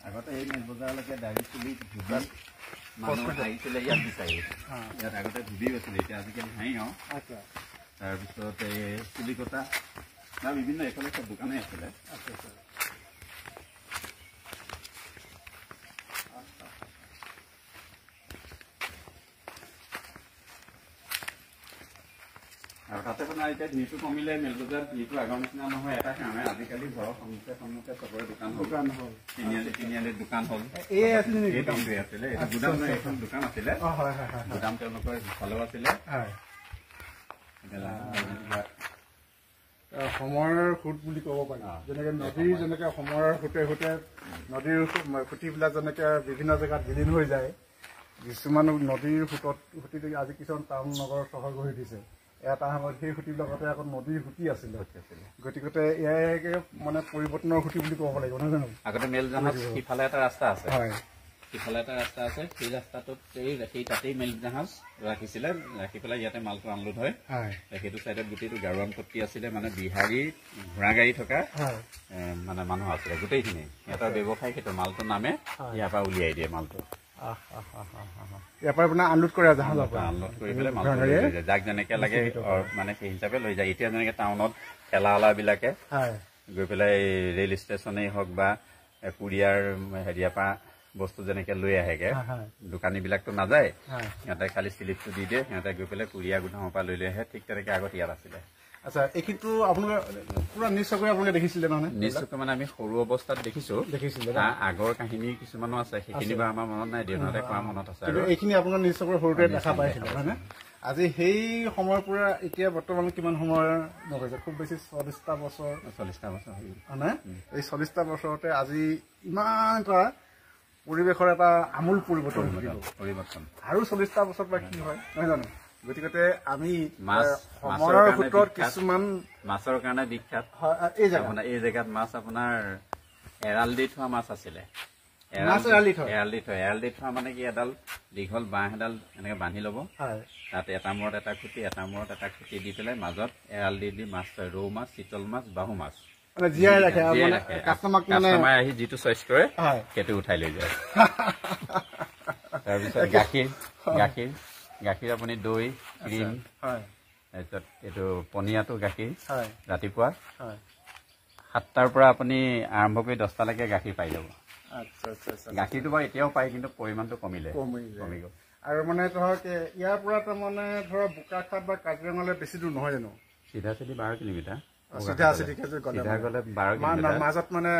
আগতে এই মেল বজাৰলৈকে ডাইৰেক্ট চুলি ধুবি মানুহ আহিছিলে ইয়াত বিচাৰি ইয়াত আগতে ধুবি আছিলে এতিয়া আজিকালি হাঁহিগাঁও তাৰপিছত এই চুলি কটা বা বিভিন্ন এইফালে চব দোকানেই আছিলে আৰু তাতে মানে এতিয়া ভিৰটো কমিলে মেল বজাৰত ভিৰটো আগৰ নিচিনা নহয় এটা কাৰণে আজিকালি ঘৰৰ সন্মুখে চবৰে দোকান হ'ল তিনিআলি দোকান হ'ল আছিলে গুদাম এখন দোকান আছিলে গুদাম তেওঁলোকৰ সিফালেও আছিলে সময়ৰ সোঁত বুলি ক'ব পাৰি যেনেকে নদীৰ যেনেকে সময়ৰ সোঁতে সোঁতে নদীৰ খুঁটিবিলাক যেনেকে বিভিন্ন জেগাত বিলীন হৈ যায় কিছুমান নদীৰ সুঁতি আজি কিছুমান টাউন নগৰ চহৰ গঢ়ি দিছে এটা সময়ত সেই খুঁটিবিলাকতে আকৌ নদীৰ খুঁটি আছিলে গতিকে ইয়াকে মানে পৰিৱৰ্তনৰ খুঁটি বুলি ক'ব লাগিব নহয় জানো আগতে মেল জাহাজ সিফালে এটা ৰাস্তা আছে সিফালে এটা ৰাস্তা আছে সেই ৰাস্তাটোত সেই তাতেই মেল জাহাজ ৰাখিছিলে ৰাখি পেলাই ইয়াতে মালটো আনলোড হয় সেইটো চাইডত গোটেইটো গাৰোৱান পট্টি আছিলে মানে বিহাৰী ঘোঁৰা গাড়ী থকা মানে মানুহ আছিলে গোটেইখিনি সিহঁতৰ ব্যৱসায় সেইটো মালটো নামে ইয়াৰ পৰা উলিয়াই দিয়ে মালটো ইয়াৰ পৰা আপোনাৰ আনলোড কৰে জাহাজৰ পৰা আনলোড কৰি পেলাই মালটো লৈ যায় যাক যেনেকে লাগে মানে সেই হিচাপে লৈ যায় এতিয়া যেনেকে টাউনত ঠেলাৱালাবিলাকে গৈ পেলাই ৰেল ষ্টেচনেই হওক বা কুৰিয়াৰ হেৰিয়াৰ পৰা বস্তু যেনেকে লৈ আহেগে দোকানীবিলাকতো নাযায় সিহঁতে খালি স্লিপটো দি দিয়ে সিহঁতে গৈ পেলাই কুৰিয়াৰ গুদামৰ পৰা লৈ আহে ঠিক তেনেকে আগত ইয়াত আছিলে আচ্ছা এইখিনিতো আপোনালোকে পুৰা নিশ্চয়কৈ আপোনালোকে দেখিছিলে নহয় নিশ্চয়কৈ মানে আমি সৰু অৱস্থাত দেখিছিলে আগৰ কাহিনী কিছুমানো আছে সেইখিনি বা আমাৰ মনত নাই দেউতাহঁতে কোৱা মনত আছে আৰু এইখিনি আপোনাৰ নিশ্চয়কৈ সৰুতে দেখা পাইছিলে হয় নে আজি সেই সময়ৰ পৰা এতিয়া বৰ্তমান কিমান সময় নগৈছে খুব বেছি 40টা বছৰ হয়নে এই 40টা বছৰতে আজি ইমান এটা পৰিৱেশৰ এটা আমূল পৰিৱৰ্তন আৰু 40টা বছৰ পৰা কি হয় নহয় জানো গতিকে আমি সময়ৰ সূত্ৰত কিছুমান মাছৰ কাৰণে বিখ্যাত এই জেগাত মাছ আপোনাৰ এৰাল দি থোৱা মাছ আছিলে এৰাল দি থোৱা মানে কি এডাল দীঘল বাঁহ এডাল এনেকে বান্ধি ল'ব তাত এটা মূৰত এটা খুঁটি এটা মূৰত এটা খুঁটি দি পেলাই মাজত এৰাল দি মাছ থয় ৰৌ মাছ চিতল মাছ বাহু মাছ জীয়াই ৰাখে কাষ্টমাৰে আহি যিটো চইচ কৰে সেইটো উঠাই লৈ যায় তাৰপিছত গাখীৰ আপুনি দৈ ক্ৰীম তাৰপিছত এইটো পনীয়াটো গাখীৰ ৰাতিপুৱা 7টাৰ পৰা আপুনি আৰম্ভ কৰি 10টালৈকে গাখীৰ পাই যাব গাখীৰটো বাৰু এতিয়াও পায় কিন্তু পৰিমাণটো কমি গ'ল আৰু মানে ধৰক ইয়াৰ পৰা তাৰমানে ধৰক বোকাখাট বা কাজিৰঙালৈ বেছি দূৰ নহয় জানো চিধা চিধি 12 কিলোমিটাৰ চিধা গ'লে 12 কিলোমিটাৰ মাজত মানে